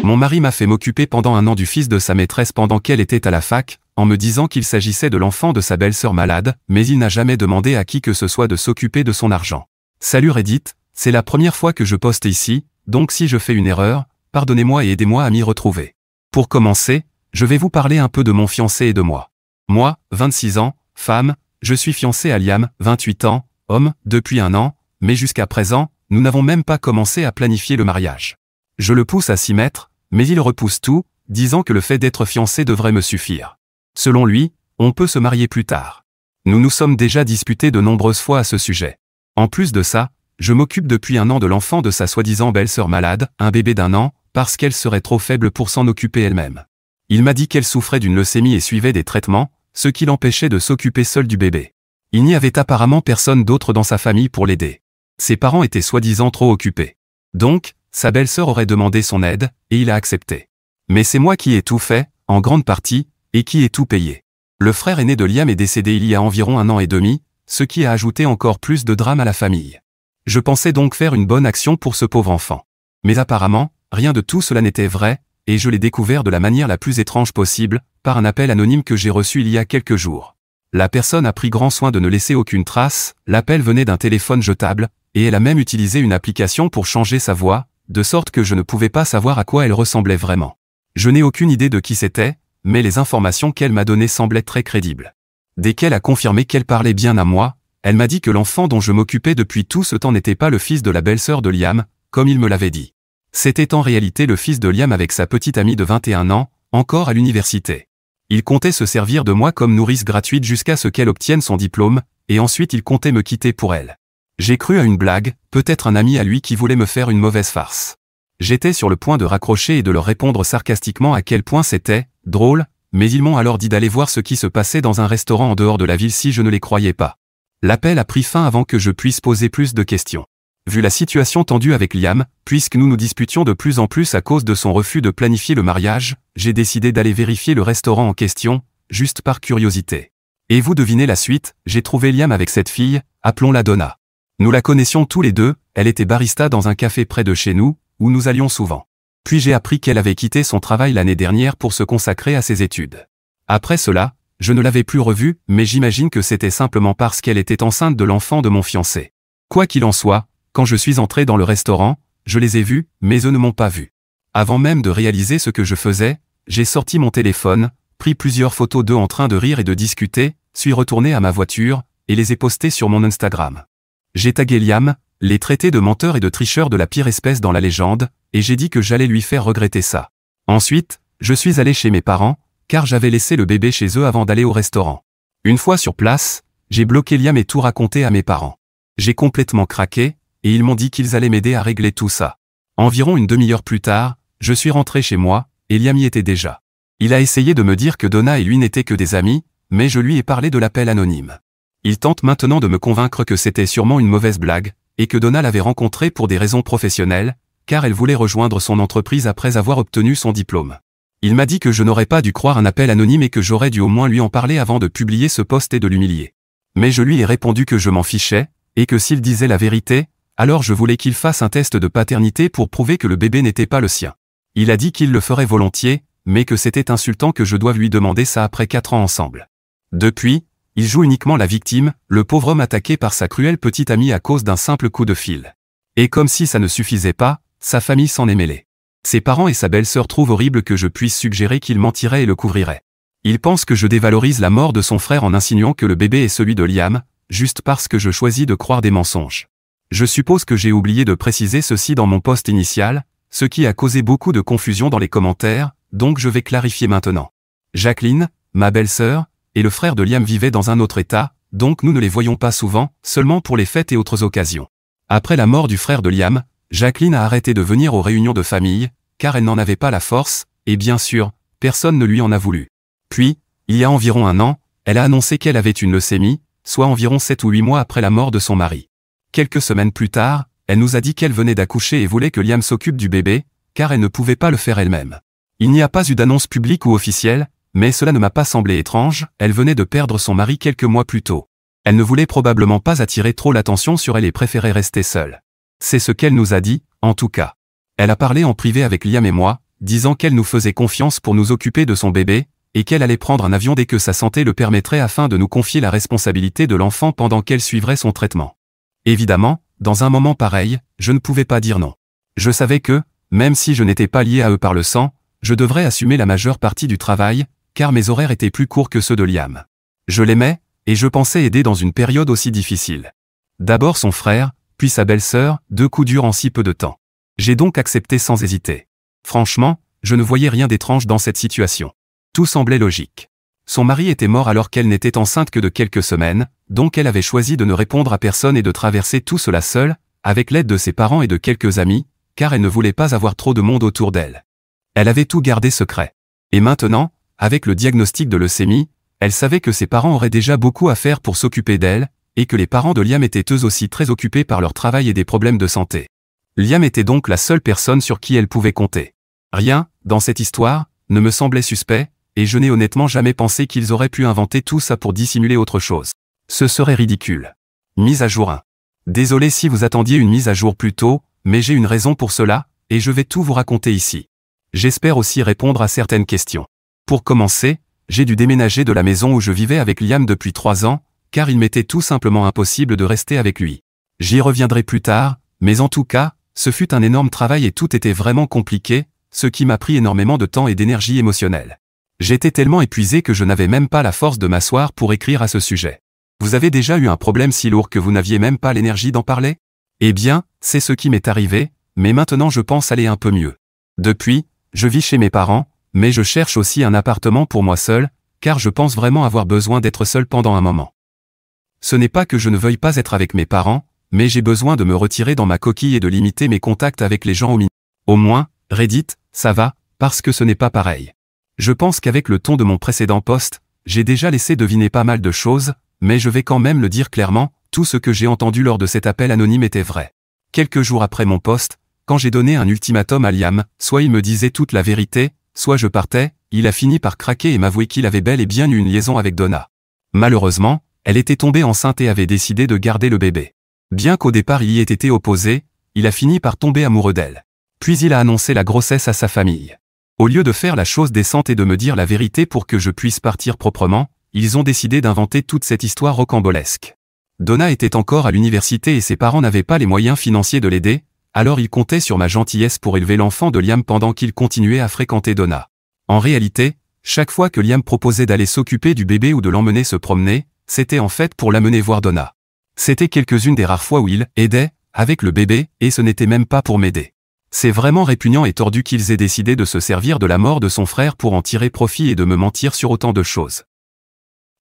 Mon mari m'a fait m'occuper pendant 1 an du fils de sa maîtresse pendant qu'elle était à la fac, en me disant qu'il s'agissait de l'enfant de sa belle-sœur malade, mais il n'a jamais demandé à qui que ce soit de s'occuper de son argent. Salut Reddit, c'est la première fois que je poste ici, donc si je fais une erreur, pardonnez-moi et aidez-moi à m'y retrouver. Pour commencer, je vais vous parler un peu de mon fiancé et de moi. Moi, 26 ans, femme, je suis fiancé à Liam, 28 ans, homme, depuis 1 an, mais jusqu'à présent, nous n'avons même pas commencé à planifier le mariage. Je le pousse à s'y mettre, mais il repousse tout, disant que le fait d'être fiancé devrait me suffire. Selon lui, on peut se marier plus tard. Nous nous sommes déjà disputés de nombreuses fois à ce sujet. En plus de ça, je m'occupe depuis 1 an de l'enfant de sa soi-disant belle-sœur malade, un bébé d'1 an, parce qu'elle serait trop faible pour s'en occuper elle-même. Il m'a dit qu'elle souffrait d'une leucémie et suivait des traitements, ce qui l'empêchait de s'occuper seule du bébé. Il n'y avait apparemment personne d'autre dans sa famille pour l'aider. Ses parents étaient soi-disant trop occupés. Donc, sa belle-sœur aurait demandé son aide, et il a accepté. Mais c'est moi qui ai tout fait, en grande partie, et qui ai tout payé. Le frère aîné de Liam est décédé il y a environ 1 an et demi, ce qui a ajouté encore plus de drame à la famille. Je pensais donc faire une bonne action pour ce pauvre enfant. Mais apparemment, rien de tout cela n'était vrai, et je l'ai découvert de la manière la plus étrange possible, par un appel anonyme que j'ai reçu il y a quelques jours. La personne a pris grand soin de ne laisser aucune trace, l'appel venait d'un téléphone jetable, et elle a même utilisé une application pour changer sa voix, de sorte que je ne pouvais pas savoir à quoi elle ressemblait vraiment. Je n'ai aucune idée de qui c'était, mais les informations qu'elle m'a données semblaient très crédibles. Dès qu'elle a confirmé qu'elle parlait bien à moi, elle m'a dit que l'enfant dont je m'occupais depuis tout ce temps n'était pas le fils de la belle-sœur de Liam, comme il me l'avait dit. C'était en réalité le fils de Liam avec sa petite amie de 21 ans, encore à l'université. Il comptait se servir de moi comme nourrice gratuite jusqu'à ce qu'elle obtienne son diplôme, et ensuite il comptait me quitter pour elle. J'ai cru à une blague, peut-être un ami à lui qui voulait me faire une mauvaise farce. J'étais sur le point de raccrocher et de leur répondre sarcastiquement à quel point c'était drôle, mais ils m'ont alors dit d'aller voir ce qui se passait dans un restaurant en dehors de la ville si je ne les croyais pas. L'appel a pris fin avant que je puisse poser plus de questions. Vu la situation tendue avec Liam, puisque nous nous disputions de plus en plus à cause de son refus de planifier le mariage, j'ai décidé d'aller vérifier le restaurant en question, juste par curiosité. Et vous devinez la suite, j'ai trouvé Liam avec cette fille, appelons-la Donna. Nous la connaissions tous les deux, elle était barista dans un café près de chez nous, où nous allions souvent. Puis j'ai appris qu'elle avait quitté son travail l'année dernière pour se consacrer à ses études. Après cela, je ne l'avais plus revue, mais j'imagine que c'était simplement parce qu'elle était enceinte de l'enfant de mon fiancé. Quoi qu'il en soit, quand je suis entré dans le restaurant, je les ai vus, mais eux ne m'ont pas vu. Avant même de réaliser ce que je faisais, j'ai sorti mon téléphone, pris plusieurs photos d'eux en train de rire et de discuter, suis retourné à ma voiture, et les ai postées sur mon Instagram. J'ai tagué Liam, les traités de menteurs et de tricheurs de la pire espèce dans la légende, et j'ai dit que j'allais lui faire regretter ça. Ensuite, je suis allé chez mes parents, car j'avais laissé le bébé chez eux avant d'aller au restaurant. Une fois sur place, j'ai bloqué Liam et tout raconté à mes parents. J'ai complètement craqué, et ils m'ont dit qu'ils allaient m'aider à régler tout ça. Environ une demi-heure plus tard, je suis rentré chez moi, et Liam y était déjà. Il a essayé de me dire que Donna et lui n'étaient que des amis, mais je lui ai parlé de l'appel anonyme. Il tente maintenant de me convaincre que c'était sûrement une mauvaise blague, et que Donna l'avait rencontré pour des raisons professionnelles, car elle voulait rejoindre son entreprise après avoir obtenu son diplôme. Il m'a dit que je n'aurais pas dû croire un appel anonyme et que j'aurais dû au moins lui en parler avant de publier ce post et de l'humilier. Mais je lui ai répondu que je m'en fichais, et que s'il disait la vérité, alors je voulais qu'il fasse un test de paternité pour prouver que le bébé n'était pas le sien. Il a dit qu'il le ferait volontiers, mais que c'était insultant que je doive lui demander ça après 4 ans ensemble. Depuis, il joue uniquement la victime, le pauvre homme attaqué par sa cruelle petite amie à cause d'un simple coup de fil. Et comme si ça ne suffisait pas, sa famille s'en est mêlée. Ses parents et sa belle-sœur trouvent horrible que je puisse suggérer qu'il mentirait et le couvrirait. Ils pensent que je dévalorise la mort de son frère en insinuant que le bébé est celui de Liam, juste parce que je choisis de croire des mensonges. Je suppose que j'ai oublié de préciser ceci dans mon post initial, ce qui a causé beaucoup de confusion dans les commentaires, donc je vais clarifier maintenant. Jacqueline, ma belle-sœur, et le frère de Liam vivaient dans un autre état, donc nous ne les voyons pas souvent, seulement pour les fêtes et autres occasions. Après la mort du frère de Liam, Jacqueline a arrêté de venir aux réunions de famille, car elle n'en avait pas la force, et bien sûr, personne ne lui en a voulu. Puis, il y a environ 1 an, elle a annoncé qu'elle avait une leucémie, soit environ 7 ou 8 mois après la mort de son mari. Quelques semaines plus tard, elle nous a dit qu'elle venait d'accoucher et voulait que Liam s'occupe du bébé, car elle ne pouvait pas le faire elle-même. Il n'y a pas eu d'annonce publique ou officielle, mais cela ne m'a pas semblé étrange, elle venait de perdre son mari quelques mois plus tôt. Elle ne voulait probablement pas attirer trop l'attention sur elle et préférait rester seule. C'est ce qu'elle nous a dit, en tout cas. Elle a parlé en privé avec Liam et moi, disant qu'elle nous faisait confiance pour nous occuper de son bébé, et qu'elle allait prendre un avion dès que sa santé le permettrait afin de nous confier la responsabilité de l'enfant pendant qu'elle suivrait son traitement. Évidemment, dans un moment pareil, je ne pouvais pas dire non. Je savais que, même si je n'étais pas lié à eux par le sang, je devrais assumer la majeure partie du travail, car mes horaires étaient plus courts que ceux de Liam. Je l'aimais, et je pensais aider dans une période aussi difficile. D'abord son frère, puis sa belle-sœur, 2 coups durs en si peu de temps. J'ai donc accepté sans hésiter. Franchement, je ne voyais rien d'étrange dans cette situation. Tout semblait logique. Son mari était mort alors qu'elle n'était enceinte que de quelques semaines, donc elle avait choisi de ne répondre à personne et de traverser tout cela seule, avec l'aide de ses parents et de quelques amis, car elle ne voulait pas avoir trop de monde autour d'elle. Elle avait tout gardé secret. Et maintenant, avec le diagnostic de leucémie, elle savait que ses parents auraient déjà beaucoup à faire pour s'occuper d'elle, et que les parents de Liam étaient eux aussi très occupés par leur travail et des problèmes de santé. Liam était donc la seule personne sur qui elle pouvait compter. Rien, dans cette histoire, ne me semblait suspect, et je n'ai honnêtement jamais pensé qu'ils auraient pu inventer tout ça pour dissimuler autre chose. Ce serait ridicule. Mise à jour 1. Désolé si vous attendiez une mise à jour plus tôt, mais j'ai une raison pour cela, et je vais tout vous raconter ici. J'espère aussi répondre à certaines questions. Pour commencer, j'ai dû déménager de la maison où je vivais avec Liam depuis 3 ans, car il m'était tout simplement impossible de rester avec lui. J'y reviendrai plus tard, mais en tout cas, ce fut un énorme travail et tout était vraiment compliqué, ce qui m'a pris énormément de temps et d'énergie émotionnelle. J'étais tellement épuisé que je n'avais même pas la force de m'asseoir pour écrire à ce sujet. Vous avez déjà eu un problème si lourd que vous n'aviez même pas l'énergie d'en parler? Eh bien, c'est ce qui m'est arrivé, mais maintenant je pense aller un peu mieux. Depuis, je vis chez mes parents, mais je cherche aussi un appartement pour moi seul, car je pense vraiment avoir besoin d'être seul pendant un moment. Ce n'est pas que je ne veuille pas être avec mes parents, mais j'ai besoin de me retirer dans ma coquille et de limiter mes contacts avec les gens au minimum. Au moins, Reddit, ça va, parce que ce n'est pas pareil. Je pense qu'avec le ton de mon précédent post, j'ai déjà laissé deviner pas mal de choses, mais je vais quand même le dire clairement, tout ce que j'ai entendu lors de cet appel anonyme était vrai. Quelques jours après mon post, quand j'ai donné un ultimatum à Liam, soit il me disait toute la vérité, soit je partais, il a fini par craquer et m'avouer qu'il avait bel et bien eu une liaison avec Donna. Malheureusement, elle était tombée enceinte et avait décidé de garder le bébé. Bien qu'au départ il y ait été opposé, il a fini par tomber amoureux d'elle. Puis il a annoncé la grossesse à sa famille. Au lieu de faire la chose décente et de me dire la vérité pour que je puisse partir proprement, ils ont décidé d'inventer toute cette histoire rocambolesque. Donna était encore à l'université et ses parents n'avaient pas les moyens financiers de l'aider, alors ils comptaient sur ma gentillesse pour élever l'enfant de Liam pendant qu'il continuait à fréquenter Donna. En réalité, chaque fois que Liam proposait d'aller s'occuper du bébé ou de l'emmener se promener, c'était en fait pour l'amener voir Donna. C'était quelques-unes des rares fois où il aidait, avec le bébé, et ce n'était même pas pour m'aider. C'est vraiment répugnant et tordu qu'ils aient décidé de se servir de la mort de son frère pour en tirer profit et de me mentir sur autant de choses.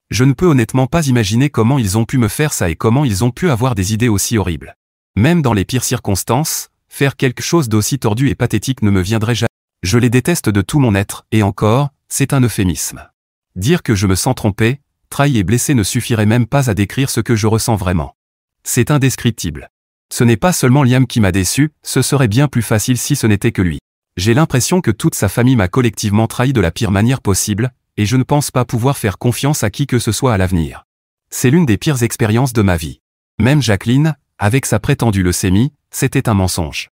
Je ne peux honnêtement pas imaginer comment ils ont pu me faire ça et comment ils ont pu avoir des idées aussi horribles. Même dans les pires circonstances, faire quelque chose d'aussi tordu et pathétique ne me viendrait jamais. Je les déteste de tout mon être, et encore, c'est un euphémisme. Dire que je me sens trompé, trahi et blessé ne suffirait même pas à décrire ce que je ressens vraiment. C'est indescriptible. Ce n'est pas seulement Liam qui m'a déçu, ce serait bien plus facile si ce n'était que lui. J'ai l'impression que toute sa famille m'a collectivement trahi de la pire manière possible, et je ne pense pas pouvoir faire confiance à qui que ce soit à l'avenir. C'est l'une des pires expériences de ma vie. Même Jacqueline, avec sa prétendue leucémie, c'était un mensonge.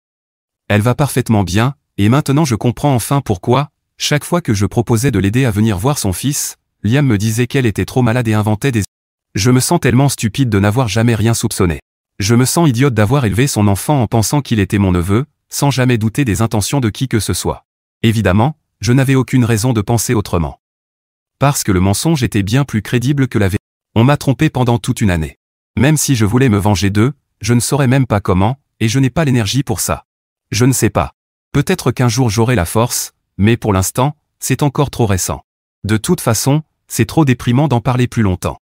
Elle va parfaitement bien, et maintenant je comprends enfin pourquoi, chaque fois que je proposais de l'aider à venir voir son fils, Liam me disait qu'elle était trop malade et inventait des... Je me sens tellement stupide de n'avoir jamais rien soupçonné. Je me sens idiote d'avoir élevé son enfant en pensant qu'il était mon neveu, sans jamais douter des intentions de qui que ce soit. Évidemment, je n'avais aucune raison de penser autrement. Parce que le mensonge était bien plus crédible que la vérité. On m'a trompé pendant toute une année. Même si je voulais me venger d'eux, je ne saurais même pas comment, et je n'ai pas l'énergie pour ça. Je ne sais pas. Peut-être qu'un jour j'aurai la force, mais pour l'instant, c'est encore trop récent. De toute façon, c'est trop déprimant d'en parler plus longtemps.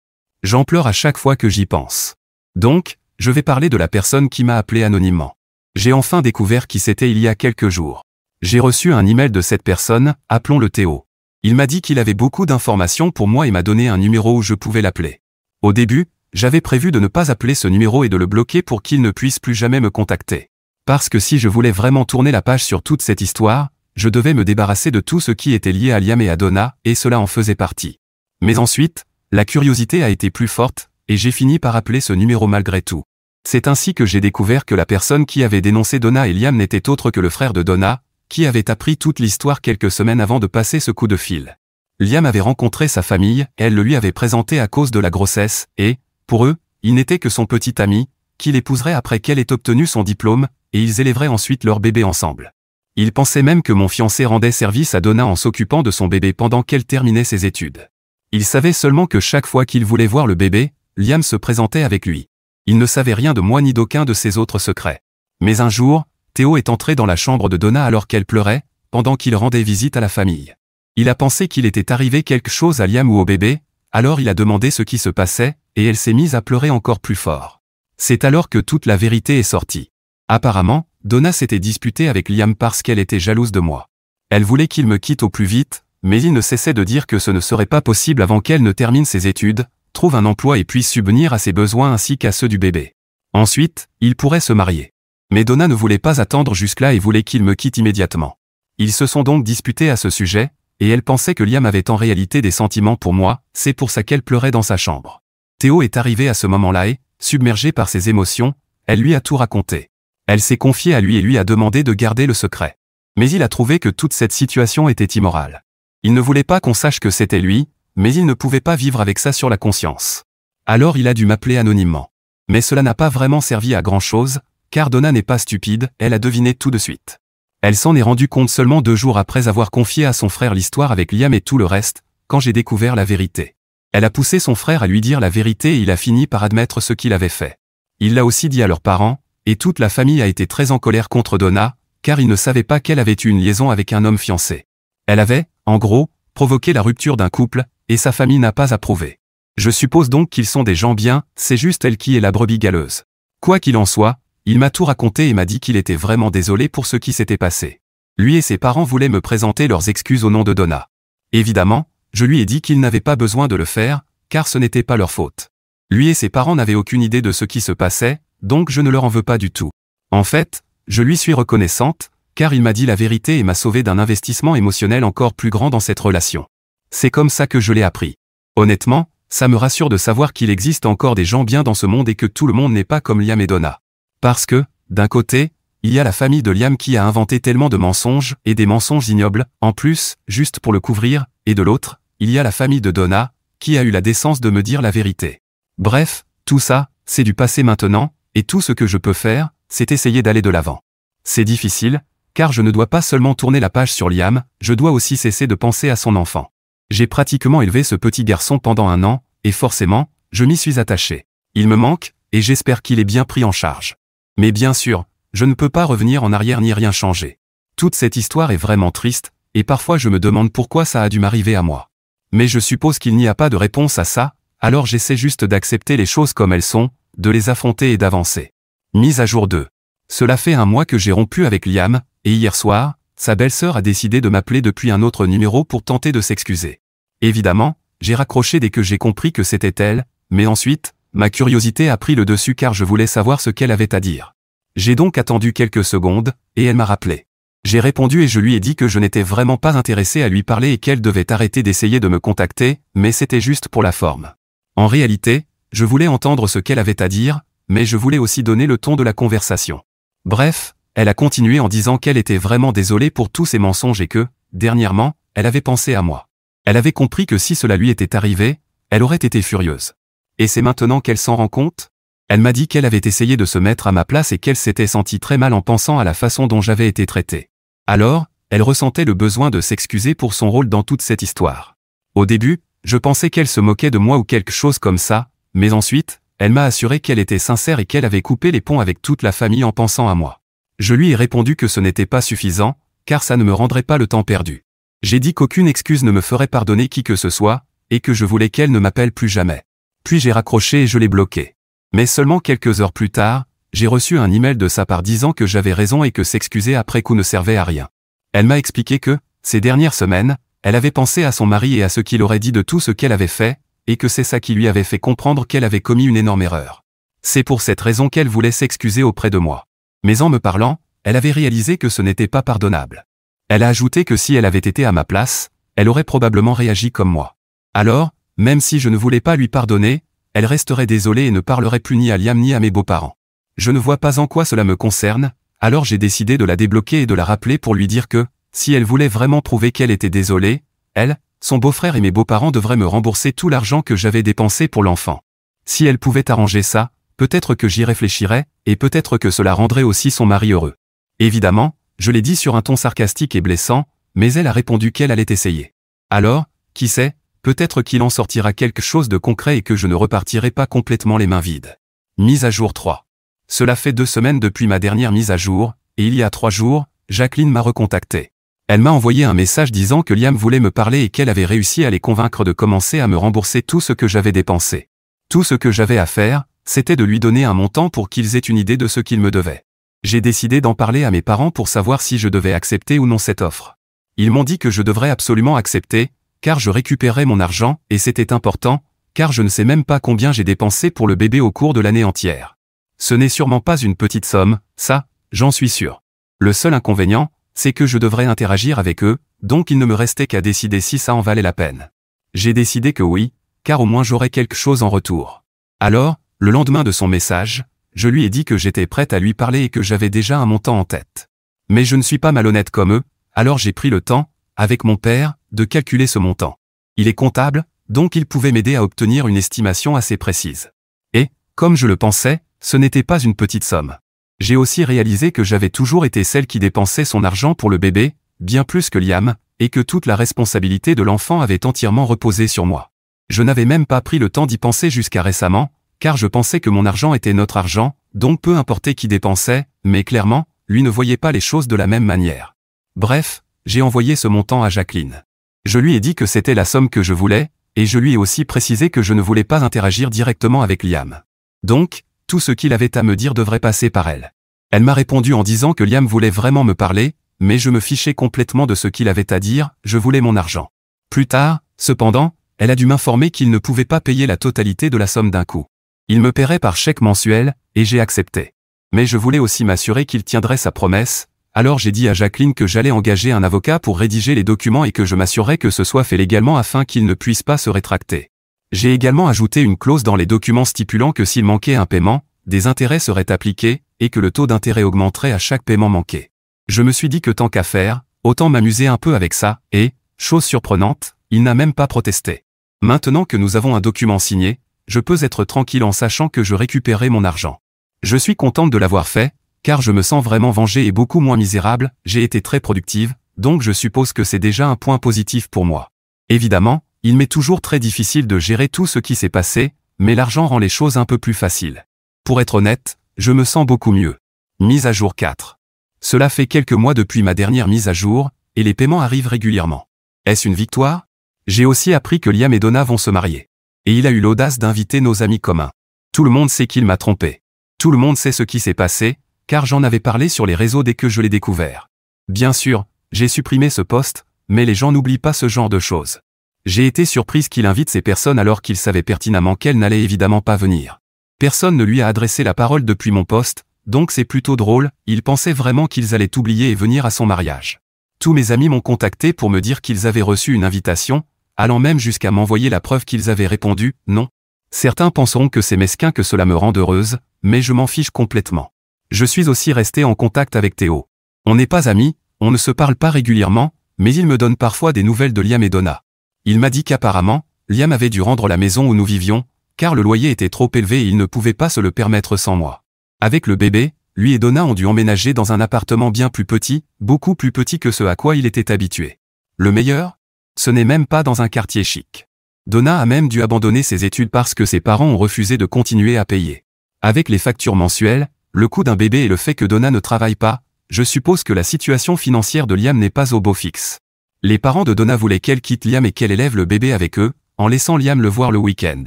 J'en pleure à chaque fois que j'y pense. Donc, je vais parler de la personne qui m'a appelé anonymement. J'ai enfin découvert qui c'était il y a quelques jours. J'ai reçu un email de cette personne, appelons-le Théo. Il m'a dit qu'il avait beaucoup d'informations pour moi et m'a donné un numéro où je pouvais l'appeler. Au début, j'avais prévu de ne pas appeler ce numéro et de le bloquer pour qu'il ne puisse plus jamais me contacter. Parce que si je voulais vraiment tourner la page sur toute cette histoire, je devais me débarrasser de tout ce qui était lié à Liam et à Donna, et cela en faisait partie. Mais ensuite, la curiosité a été plus forte, et j'ai fini par appeler ce numéro malgré tout. C'est ainsi que j'ai découvert que la personne qui avait dénoncé Donna et Liam n'était autre que le frère de Donna, qui avait appris toute l'histoire quelques semaines avant de passer ce coup de fil. Liam avait rencontré sa famille, et elle le lui avait présenté à cause de la grossesse, et, pour eux, il n'était que son petit ami, qu'il épouserait après qu'elle ait obtenu son diplôme, et ils élèveraient ensuite leur bébé ensemble. Il pensait même que mon fiancé rendait service à Donna en s'occupant de son bébé pendant qu'elle terminait ses études. Il savait seulement que chaque fois qu'il voulait voir le bébé, Liam se présentait avec lui. Il ne savait rien de moi ni d'aucun de ses autres secrets. Mais un jour, Theo est entré dans la chambre de Donna alors qu'elle pleurait, pendant qu'il rendait visite à la famille. Il a pensé qu'il était arrivé quelque chose à Liam ou au bébé, alors il a demandé ce qui se passait, et elle s'est mise à pleurer encore plus fort. C'est alors que toute la vérité est sortie. Apparemment, Donna s'était disputée avec Liam parce qu'elle était jalouse de moi. Elle voulait qu'il me quitte au plus vite, mais il ne cessait de dire que ce ne serait pas possible avant qu'elle ne termine ses études, trouve un emploi et puisse subvenir à ses besoins ainsi qu'à ceux du bébé. Ensuite, il pourrait se marier. Mais Donna ne voulait pas attendre jusque-là et voulait qu'il me quitte immédiatement. Ils se sont donc disputés à ce sujet, et elle pensait que Liam avait en réalité des sentiments pour moi, c'est pour ça qu'elle pleurait dans sa chambre. Theo est arrivé à ce moment-là et, submergée par ses émotions, elle lui a tout raconté. Elle s'est confiée à lui et lui a demandé de garder le secret. Mais il a trouvé que toute cette situation était immorale. Il ne voulait pas qu'on sache que c'était lui, mais il ne pouvait pas vivre avec ça sur la conscience. Alors il a dû m'appeler anonymement. Mais cela n'a pas vraiment servi à grand-chose, car Donna n'est pas stupide, elle a deviné tout de suite. Elle s'en est rendue compte seulement 2 jours après avoir confié à son frère l'histoire avec Liam et tout le reste, quand j'ai découvert la vérité. Elle a poussé son frère à lui dire la vérité et il a fini par admettre ce qu'il avait fait. Il l'a aussi dit à leurs parents, et toute la famille a été très en colère contre Donna, car ils ne savaient pas qu'elle avait eu une liaison avec un homme fiancé. Elle avait, en gros, provoqué la rupture d'un couple, et sa famille n'a pas approuvé. Je suppose donc qu'ils sont des gens bien, c'est juste elle qui est la brebis galeuse. Quoi qu'il en soit, il m'a tout raconté et m'a dit qu'il était vraiment désolé pour ce qui s'était passé. Lui et ses parents voulaient me présenter leurs excuses au nom de Donna. Évidemment, je lui ai dit qu'ils n'avaient pas besoin de le faire, car ce n'était pas leur faute. Lui et ses parents n'avaient aucune idée de ce qui se passait, donc je ne leur en veux pas du tout. En fait, je lui suis reconnaissante, car il m'a dit la vérité et m'a sauvé d'un investissement émotionnel encore plus grand dans cette relation. C'est comme ça que je l'ai appris. Honnêtement, ça me rassure de savoir qu'il existe encore des gens bien dans ce monde et que tout le monde n'est pas comme Liam et Donna. Parce que, d'un côté, il y a la famille de Liam qui a inventé tellement de mensonges, et des mensonges ignobles, en plus, juste pour le couvrir, et de l'autre, il y a la famille de Donna, qui a eu la décence de me dire la vérité. Bref, tout ça, c'est du passé maintenant, et tout ce que je peux faire, c'est essayer d'aller de l'avant. C'est difficile, car je ne dois pas seulement tourner la page sur Liam, je dois aussi cesser de penser à son enfant. J'ai pratiquement élevé ce petit garçon pendant 1 an, et forcément, je m'y suis attaché. Il me manque, et j'espère qu'il est bien pris en charge. Mais bien sûr, je ne peux pas revenir en arrière ni rien changer. Toute cette histoire est vraiment triste, et parfois je me demande pourquoi ça a dû m'arriver à moi. Mais je suppose qu'il n'y a pas de réponse à ça, alors j'essaie juste d'accepter les choses comme elles sont, de les affronter et d'avancer. Mise à jour 2. Cela fait 1 mois que j'ai rompu avec Liam, et hier soir, sa belle-sœur a décidé de m'appeler depuis un autre numéro pour tenter de s'excuser. Évidemment, j'ai raccroché dès que j'ai compris que c'était elle, mais ensuite, ma curiosité a pris le dessus car je voulais savoir ce qu'elle avait à dire. J'ai donc attendu quelques secondes, et elle m'a rappelé. J'ai répondu et je lui ai dit que je n'étais vraiment pas intéressé à lui parler et qu'elle devait arrêter d'essayer de me contacter, mais c'était juste pour la forme. En réalité, je voulais entendre ce qu'elle avait à dire, mais je voulais aussi donner le ton de la conversation. Bref, elle a continué en disant qu'elle était vraiment désolée pour tous ces mensonges et que, dernièrement, elle avait pensé à moi. Elle avait compris que si cela lui était arrivé, elle aurait été furieuse. Et c'est maintenant qu'elle s'en rend compte ? Elle m'a dit qu'elle avait essayé de se mettre à ma place et qu'elle s'était sentie très mal en pensant à la façon dont j'avais été traité. Alors, elle ressentait le besoin de s'excuser pour son rôle dans toute cette histoire. Au début, je pensais qu'elle se moquait de moi ou quelque chose comme ça, mais ensuite, elle m'a assuré qu'elle était sincère et qu'elle avait coupé les ponts avec toute la famille en pensant à moi. Je lui ai répondu que ce n'était pas suffisant, car ça ne me rendrait pas le temps perdu. J'ai dit qu'aucune excuse ne me ferait pardonner qui que ce soit, et que je voulais qu'elle ne m'appelle plus jamais. Puis j'ai raccroché et je l'ai bloqué. Mais seulement quelques heures plus tard, j'ai reçu un email de sa part disant que j'avais raison et que s'excuser après coup ne servait à rien. Elle m'a expliqué que, ces dernières semaines, elle avait pensé à son mari et à ce qu'il aurait dit de tout ce qu'elle avait fait, et que c'est ça qui lui avait fait comprendre qu'elle avait commis une énorme erreur. C'est pour cette raison qu'elle voulait s'excuser auprès de moi. Mais en me parlant, elle avait réalisé que ce n'était pas pardonnable. Elle a ajouté que si elle avait été à ma place, elle aurait probablement réagi comme moi. Alors, même si je ne voulais pas lui pardonner, elle resterait désolée et ne parlerait plus ni à Liam ni à mes beaux-parents. Je ne vois pas en quoi cela me concerne, Alors j'ai décidé de la débloquer et de la rappeler pour lui dire que, si elle voulait vraiment prouver qu'elle était désolée, elle, son beau-frère et mes beaux-parents devraient me rembourser tout l'argent que j'avais dépensé pour l'enfant. Si elle pouvait arranger ça, peut-être que j'y réfléchirais, et peut-être que cela rendrait aussi son mari heureux. Évidemment, je l'ai dit sur un ton sarcastique et blessant, mais elle a répondu qu'elle allait essayer. Alors, qui sait, peut-être qu'il en sortira quelque chose de concret et que je ne repartirai pas complètement les mains vides. Mise à jour 3. Cela fait 2 semaines depuis ma dernière mise à jour, et il y a 3 jours, Jacqueline m'a recontacté. Elle m'a envoyé un message disant que Liam voulait me parler et qu'elle avait réussi à les convaincre de commencer à me rembourser tout ce que j'avais dépensé. Tout ce que j'avais à faire, c'était de lui donner un montant pour qu'ils aient une idée de ce qu'ils me devaient. J'ai décidé d'en parler à mes parents pour savoir si je devais accepter ou non cette offre. Ils m'ont dit que je devrais absolument accepter, car je récupérais mon argent, et c'était important, car je ne sais même pas combien j'ai dépensé pour le bébé au cours de l'année entière. Ce n'est sûrement pas une petite somme, ça, j'en suis sûr. Le seul inconvénient, c'est que je devrais interagir avec eux, donc il ne me restait qu'à décider si ça en valait la peine. J'ai décidé que oui, car au moins j'aurais quelque chose en retour. Alors, le lendemain de son message, je lui ai dit que j'étais prête à lui parler et que j'avais déjà un montant en tête. Mais je ne suis pas malhonnête comme eux, alors j'ai pris le temps, avec mon père, de calculer ce montant. Il est comptable, donc il pouvait m'aider à obtenir une estimation assez précise. Et, comme je le pensais, ce n'était pas une petite somme. J'ai aussi réalisé que j'avais toujours été celle qui dépensait son argent pour le bébé, bien plus que Liam, et que toute la responsabilité de l'enfant avait entièrement reposé sur moi. Je n'avais même pas pris le temps d'y penser jusqu'à récemment, car je pensais que mon argent était notre argent, donc peu importait qui dépensait, mais clairement, lui ne voyait pas les choses de la même manière. Bref, j'ai envoyé ce montant à Jacqueline. Je lui ai dit que c'était la somme que je voulais, et je lui ai aussi précisé que je ne voulais pas interagir directement avec Liam. Donc, tout ce qu'il avait à me dire devrait passer par elle. Elle m'a répondu en disant que Liam voulait vraiment me parler, mais je me fichais complètement de ce qu'il avait à dire, je voulais mon argent. Plus tard, cependant, elle a dû m'informer qu'il ne pouvait pas payer la totalité de la somme d'un coup. Il me paierait par chèque mensuel, et j'ai accepté. Mais je voulais aussi m'assurer qu'il tiendrait sa promesse, alors j'ai dit à Jacqueline que j'allais engager un avocat pour rédiger les documents et que je m'assurerais que ce soit fait légalement afin qu'il ne puisse pas se rétracter. J'ai également ajouté une clause dans les documents stipulant que s'il manquait un paiement, des intérêts seraient appliqués, et que le taux d'intérêt augmenterait à chaque paiement manqué. Je me suis dit que tant qu'à faire, autant m'amuser un peu avec ça, et, chose surprenante, il n'a même pas protesté. Maintenant que nous avons un document signé, je peux être tranquille en sachant que je récupérerai mon argent. Je suis contente de l'avoir fait, car je me sens vraiment vengée et beaucoup moins misérable, j'ai été très productive, donc je suppose que c'est déjà un point positif pour moi. Évidemment, il m'est toujours très difficile de gérer tout ce qui s'est passé, mais l'argent rend les choses un peu plus faciles. Pour être honnête, je me sens beaucoup mieux. Mise à jour 4. Cela fait quelques mois depuis ma dernière mise à jour, et les paiements arrivent régulièrement. Est-ce une victoire? J'ai aussi appris que Liam et Donna vont se marier. Et il a eu l'audace d'inviter nos amis communs. Tout le monde sait qu'il m'a trompé. Tout le monde sait ce qui s'est passé, car j'en avais parlé sur les réseaux dès que je l'ai découvert. Bien sûr, j'ai supprimé ce post, mais les gens n'oublient pas ce genre de choses. J'ai été surprise qu'il invite ces personnes alors qu'il savait pertinemment qu'elles n'allaient évidemment pas venir. Personne ne lui a adressé la parole depuis mon post, donc c'est plutôt drôle, il pensait vraiment qu'ils allaient oublier et venir à son mariage. Tous mes amis m'ont contacté pour me dire qu'ils avaient reçu une invitation, allant même jusqu'à m'envoyer la preuve qu'ils avaient répondu « non ». Certains penseront que c'est mesquin que cela me rende heureuse, mais je m'en fiche complètement. Je suis aussi resté en contact avec Théo. On n'est pas amis, on ne se parle pas régulièrement, mais il me donne parfois des nouvelles de Liam et Donna. Il m'a dit qu'apparemment, Liam avait dû rendre la maison où nous vivions, car le loyer était trop élevé et il ne pouvait pas se le permettre sans moi. Avec le bébé, lui et Donna ont dû emménager dans un appartement bien plus petit, beaucoup plus petit que ce à quoi il était habitué. Le meilleur? Ce n'est même pas dans un quartier chic. Donna a même dû abandonner ses études parce que ses parents ont refusé de continuer à payer. Avec les factures mensuelles, le coût d'un bébé et le fait que Donna ne travaille pas, je suppose que la situation financière de Liam n'est pas au beau fixe. Les parents de Donna voulaient qu'elle quitte Liam et qu'elle élève le bébé avec eux, en laissant Liam le voir le week-end.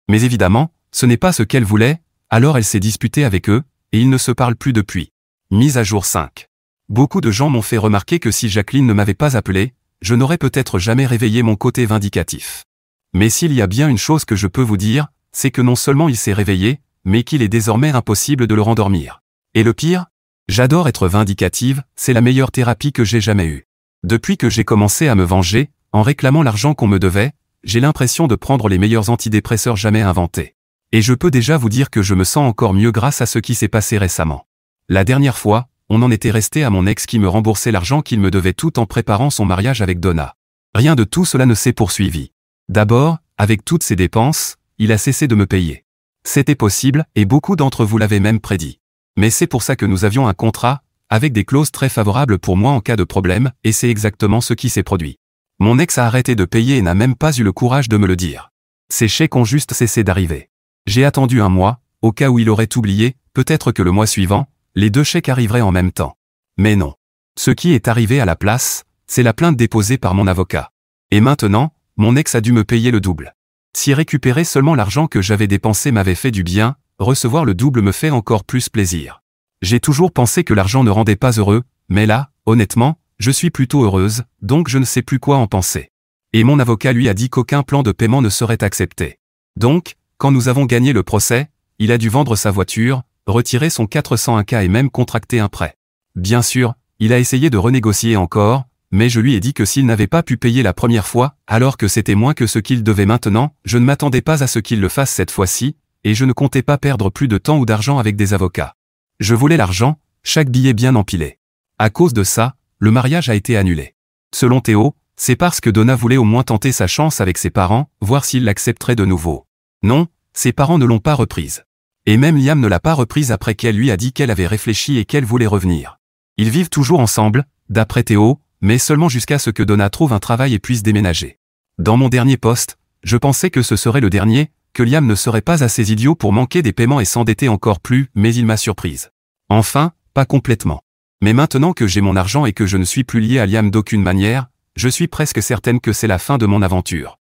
Mais évidemment, ce n'est pas ce qu'elle voulait, alors elle s'est disputée avec eux, et ils ne se parlent plus depuis. Mise à jour 5. Beaucoup de gens m'ont fait remarquer que si Jacqueline ne m'avait pas appelé, je n'aurais peut-être jamais réveillé mon côté vindicatif. Mais s'il y a bien une chose que je peux vous dire, c'est que non seulement il s'est réveillé, mais qu'il est désormais impossible de le rendormir. Et le pire? J'adore être vindicative, c'est la meilleure thérapie que j'ai jamais eue. Depuis que j'ai commencé à me venger, en réclamant l'argent qu'on me devait, j'ai l'impression de prendre les meilleurs antidépresseurs jamais inventés. Et je peux déjà vous dire que je me sens encore mieux grâce à ce qui s'est passé récemment. La dernière fois, on en était resté à mon ex qui me remboursait l'argent qu'il me devait tout en préparant son mariage avec Donna. Rien de tout cela ne s'est poursuivi. D'abord, avec toutes ces dépenses, il a cessé de me payer. C'était possible, et beaucoup d'entre vous l'avaient même prédit. Mais c'est pour ça que nous avions un contrat, avec des clauses très favorables pour moi en cas de problème, et c'est exactement ce qui s'est produit. Mon ex a arrêté de payer et n'a même pas eu le courage de me le dire. Ces chèques ont juste cessé d'arriver. J'ai attendu un mois, au cas où il aurait oublié, peut-être que le mois suivant, les 2 chèques arriveraient en même temps. Mais non. Ce qui est arrivé à la place, c'est la plainte déposée par mon avocat. Et maintenant, mon ex a dû me payer le double. Si récupérer seulement l'argent que j'avais dépensé m'avait fait du bien, recevoir le double me fait encore plus plaisir. J'ai toujours pensé que l'argent ne rendait pas heureux, mais là, honnêtement, je suis plutôt heureuse, donc je ne sais plus quoi en penser. Et mon avocat lui a dit qu'aucun plan de paiement ne serait accepté. Donc, quand nous avons gagné le procès, il a dû vendre sa voiture, retirer son 401K et même contracter un prêt. Bien sûr, il a essayé de renégocier encore, mais je lui ai dit que s'il n'avait pas pu payer la première fois, alors que c'était moins que ce qu'il devait maintenant, je ne m'attendais pas à ce qu'il le fasse cette fois-ci, et je ne comptais pas perdre plus de temps ou d'argent avec des avocats. Je voulais l'argent, chaque billet bien empilé. À cause de ça, le mariage a été annulé. Selon Théo, c'est parce que Donna voulait au moins tenter sa chance avec ses parents, voir s'ils l'accepteraient de nouveau. Non, ses parents ne l'ont pas reprise. Et même Liam ne l'a pas reprise après qu'elle lui a dit qu'elle avait réfléchi et qu'elle voulait revenir. Ils vivent toujours ensemble, d'après Théo, mais seulement jusqu'à ce que Donna trouve un travail et puisse déménager. Dans mon dernier post, je pensais que ce serait le dernier, que Liam ne serait pas assez idiot pour manquer des paiements et s'endetter encore plus, mais il m'a surprise. Enfin, pas complètement. Mais maintenant que j'ai mon argent et que je ne suis plus lié à Liam d'aucune manière, je suis presque certaine que c'est la fin de mon aventure.